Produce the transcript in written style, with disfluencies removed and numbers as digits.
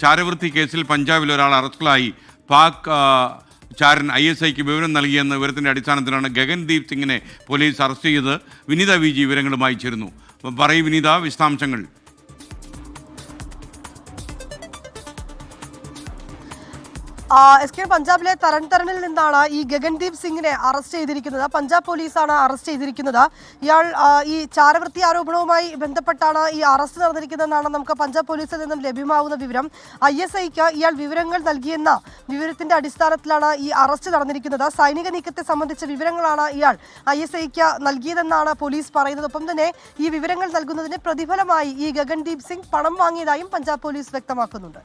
ചാരവൃത്തി കേസിൽ പഞ്ചാബിൽ ഒരാൾ അറസ്റ്റിലായി. പാക് ചാരൻ ISIക്ക് വിവരം നൽകിയെന്ന വിവരത്തിൻ്റെ അടിസ്ഥാനത്തിലാണ് ഗഗൻദീപ് സിംഗിനെ പോലീസ് അറസ്റ്റ് ചെയ്തത്. വിനീത VG വിവരങ്ങളുമായി ചേരുന്നു. പറയൂ വിനീത, വിശദാംശങ്ങൾ. പഞ്ചാബിലെ തരൺതരണിൽ നിന്നാണ് ഈ ഗഗൻദീപ് സിംഗിനെ അറസ്റ്റ് ചെയ്തിരിക്കുന്നത്. പഞ്ചാബ് പോലീസാണ് അറസ്റ്റ് ചെയ്തിരിക്കുന്നത്. ഇയാൾ ഈ ചാരവൃത്തി ആരോപണവുമായി ബന്ധപ്പെട്ടാണ് ഈ അറസ്റ്റ് നടന്നിരിക്കുന്നതെന്നാണ് നമുക്ക് പഞ്ചാബ് പോലീസിൽ നിന്നും ലഭ്യമാവുന്ന വിവരം. ISIക്ക് ഇയാൾ വിവരങ്ങൾ നൽകിയെന്ന വിവരത്തിന്റെ അടിസ്ഥാനത്തിലാണ് ഈ അറസ്റ്റ് നടന്നിരിക്കുന്നത്. സൈനിക നീക്കത്തെ സംബന്ധിച്ച വിവരങ്ങളാണ് ഇയാൾ ISIക്ക് നൽകിയതെന്നാണ് പോലീസ് പറയുന്നത്. ഒപ്പം തന്നെ ഈ വിവരങ്ങൾ നൽകുന്നതിന് പ്രതിഫലമായി ഈ ഗഗൻദീപ് സിംഗ് പണം വാങ്ങിയതായും പഞ്ചാബ് പോലീസ് വ്യക്തമാക്കുന്നുണ്ട്.